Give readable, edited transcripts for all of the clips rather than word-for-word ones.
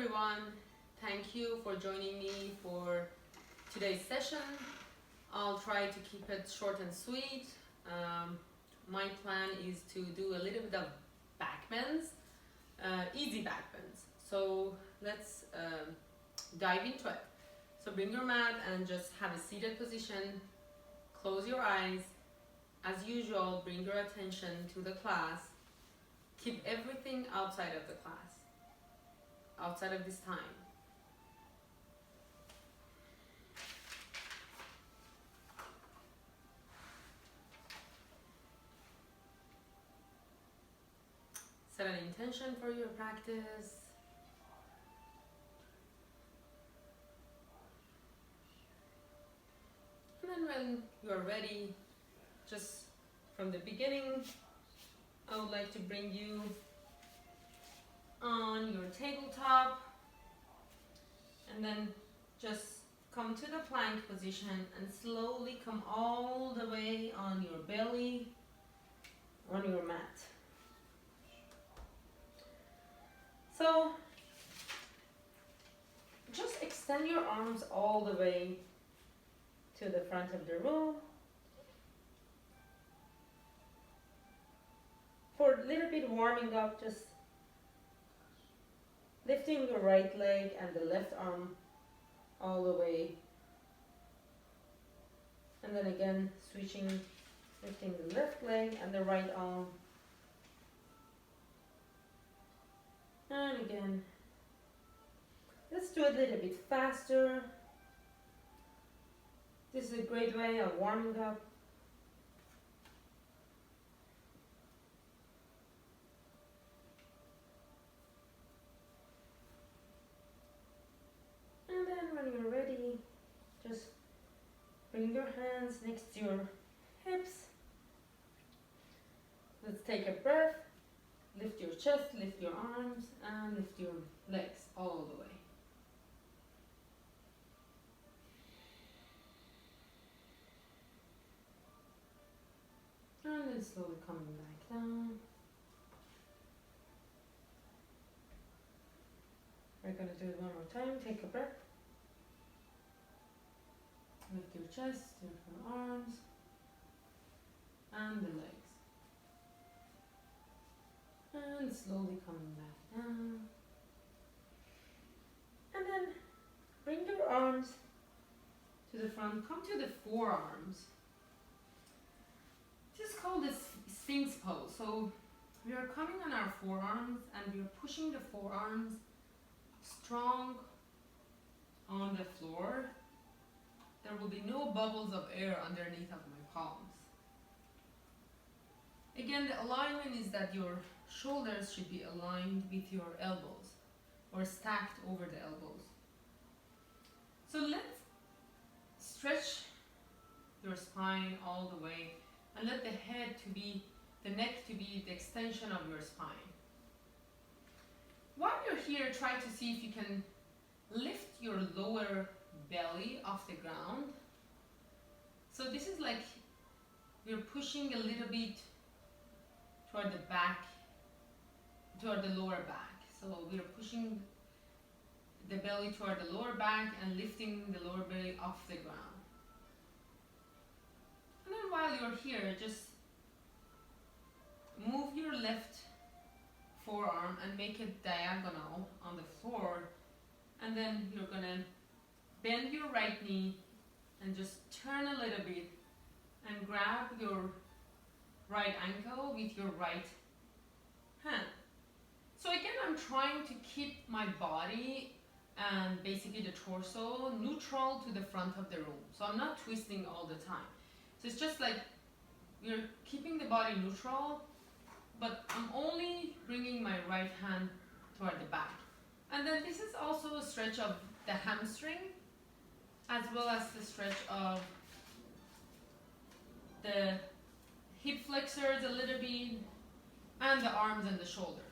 everyone. Thank you for joining me for today's session. I'll try to keep it short and sweet. My plan is to do a little bit of backbends, easy backbends. So let's dive into it. So bring your mat and just have a seated position. Close your eyes. As usual, bring your attention to the class. Keep everything outside of the class, outside of this time. Set an intention for your practice. And then when you're ready, just from the beginning, I would like to bring you on your tabletop and then just come to the plank position and slowly come all the way on your belly, on your mat. So just extend your arms all the way to the front of the room. For a little bit warming up, just lifting your right leg and the left arm all the way. And then again, switching, lifting the left leg and the right arm. And again. Let's do it a little bit faster. This is a great way of warming up. And then when you're ready, just bring your hands next to your hips. Let's take a breath. Lift your chest, lift your arms, and lift your legs all the way. And then slowly coming back down. We're going to do it one more time. Take a breath. Lift your chest, your arms, and the legs. And slowly coming back down. And then bring your arms to the front. Come to the forearms. This is called the Sphinx pose. So we are coming on our forearms and we are pushing the forearms strong on the floor. There will be no bubbles of air underneath of my palms. Again, the alignment is that your shoulders should be aligned with your elbows or stacked over the elbows. So let's stretch your spine all the way and let the neck to be the extension of your spine. While you're here, try to see if you can lift your lower belly off the ground. So this is like you're pushing a little bit toward the back, toward the lower back. So we're pushing the belly toward the lower back and lifting the lower belly off the ground. And then while you're here, just move your left forearm and make it diagonal on the floor. And then you're gonna bend your right knee and just turn a little bit and grab your right ankle with your right hand. So again, I'm trying to keep my body and basically the torso neutral to the front of the room. So I'm not twisting all the time. So it's just like we're keeping the body neutral, but I'm only bringing my right hand toward the back. And then this is also a stretch of the hamstring, as well as the stretch of the hip flexors a little bit, and the arms and the shoulders.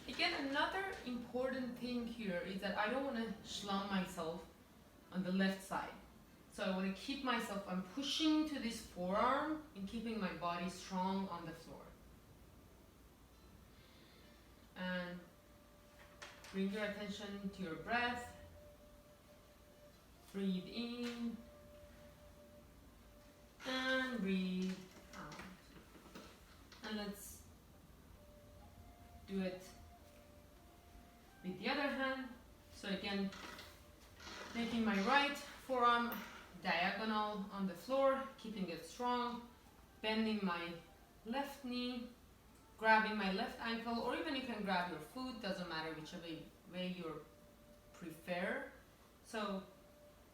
Again, another important thing here is that I don't want to slum myself on the left side. So I want to keep myself, I'm pushing to this forearm and keeping my body strong on the floor. And bring your attention to your breath. Breathe in and breathe out. And let's do it with the other hand. So again, making my right forearm diagonal on the floor, keeping it strong, bending my left knee, grabbing my left ankle, or even you can grab your foot, doesn't matter whichever way you prefer. So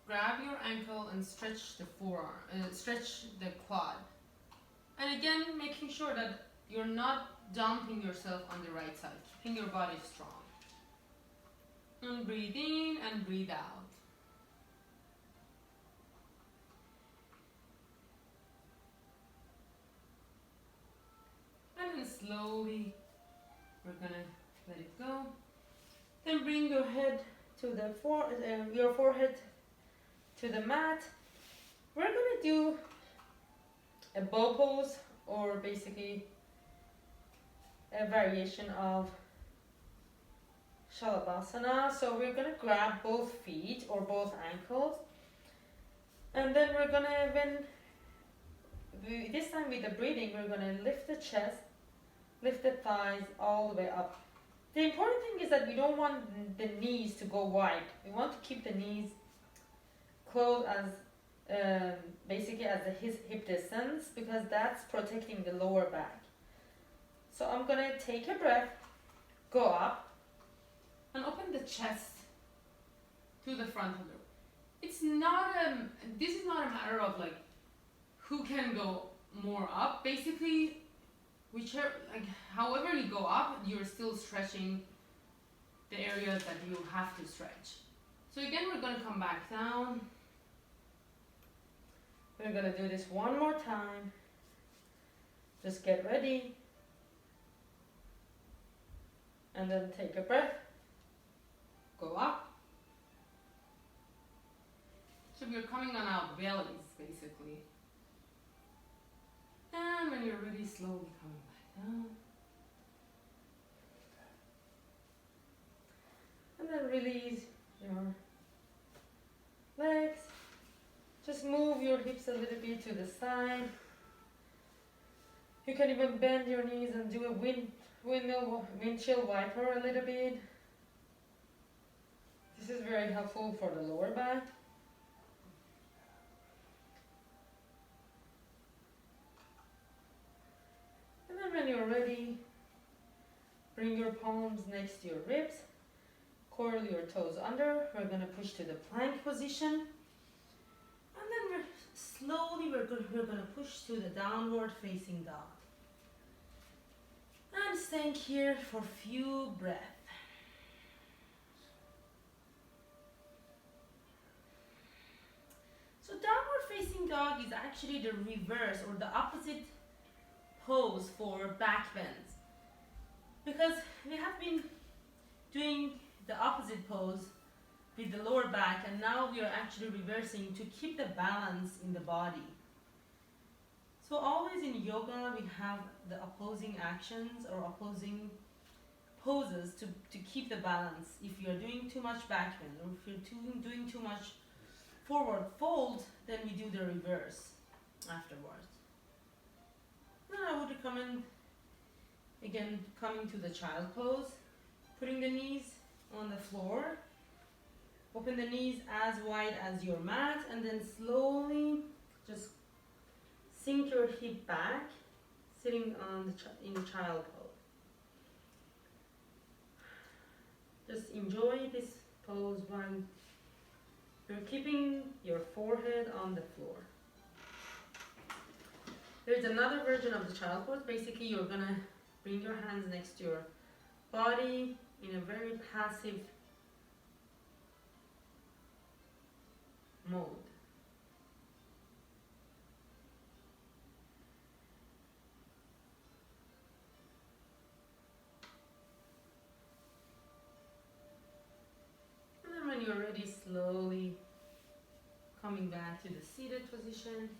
grab your ankle and stretch the forearm, stretch the quad. And again, making sure that you're not dumping yourself on the right side, keeping your body strong. And breathe in and breathe out. And then slowly, we're gonna let it go. Then bring your head to the your forehead to the mat. We're gonna do a bow pose, or basically a variation of Shalabhasana. So we're gonna grab both feet or both ankles, and then we're gonna, this time with the breathing, we're gonna lift the chest, lift the thighs all the way up. The important thing is that we don't want the knees to go wide. We want to keep the knees close as basically as the hip distance, because that's protecting the lower back. So I'm gonna take a breath, go up, and open the chest to the front of the. It's not this is not a matter of like who can go more up. Basically, however you go up, you're still stretching the areas that you have to stretch. So again, we're gonna come back down. We're gonna do this one more time. Just get ready. And then take a breath. Go up. So we're coming on our bellies, basically. And when you're ready, slowly coming back down. And then release your legs. Just move your hips a little bit to the side. You can even bend your knees and do a windshield wiper a little bit. This is very helpful for the lower back. And then when you're ready, bring your palms next to your ribs. Curl your toes under. We're going to push to the plank position. And then we're going to push to the downward facing dog. And staying here for a few breaths. So downward facing dog is actually the reverse or the opposite pose for back bends. Because we have been doing the opposite pose with the lower back, and now we are actually reversing to keep the balance in the body. So always in yoga we have the opposing actions or opposing poses to keep the balance. If you're doing too much back bend, or if you're doing too much forward fold, then we do the reverse afterwards. Then I would recommend, again, coming to the child pose, putting the knees on the floor, open the knees as wide as your mat, and then slowly just sink your hip back, sitting on in the child pose. Just enjoy this pose while you're keeping your forehead on the floor. There's another version of the child pose. Basically, you're gonna bring your hands next to your body in a very passive mode. And then when you're ready, slowly coming back to the seated position.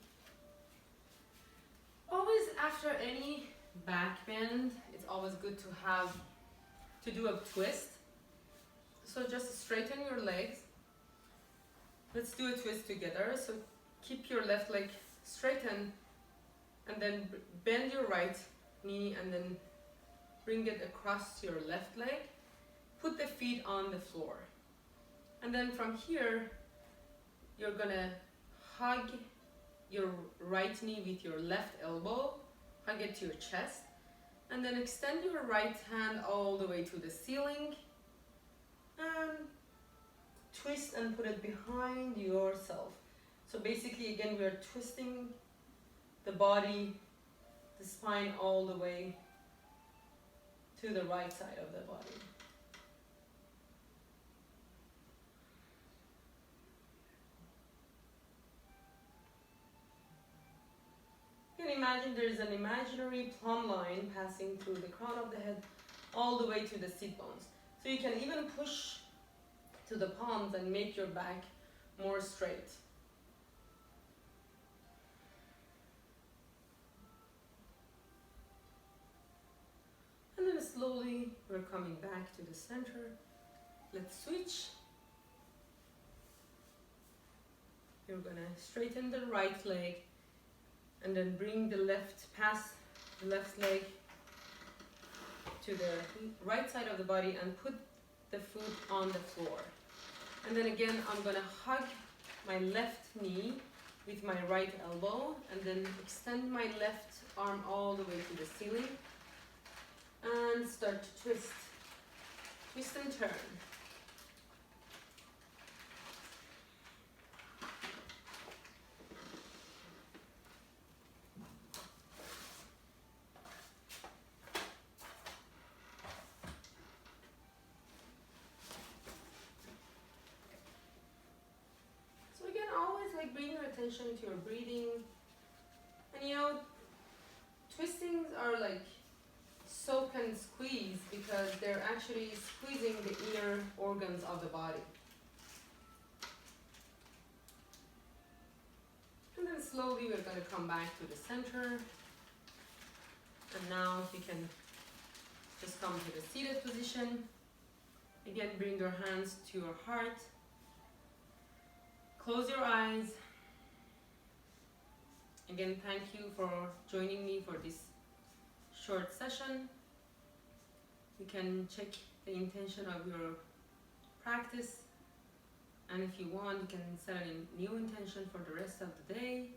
Always after any back bend, it's always good to do a twist. So just straighten your legs. Let's do a twist together. So keep your left leg straightened and then bend your right knee and then bring it across your left leg. Put the feet on the floor. And then from here, you're gonna hug your right knee with your left elbow, hug it to your chest, and then extend your right hand all the way to the ceiling and twist and put it behind yourself. So basically, again, we are twisting the body, the spine all the way to the right side of the body. You can imagine there is an imaginary plumb line passing through the crown of the head all the way to the sit bones. So you can even push to the palms and make your back more straight. And then slowly we're coming back to the center. Let's switch. You're gonna straighten the right leg and then bring the left, pass the left leg to the right side of the body and put the foot on the floor. And then again, I'm gonna hug my left knee with my right elbow and then extend my left arm all the way to the ceiling and start to twist. Twist and turn. So again, always like bring your attention to your breathing. And you know, twistings are like soak and squeeze because they're actually squeezing the inner organs of the body. And then slowly we're going to come back to the center. And now you can just come to the seated position. Again, bring your hands to your heart. Close your eyes. Again, thank you for joining me for this short session. You can check the intention of your practice, and if you want, you can set a new intention for the rest of the day.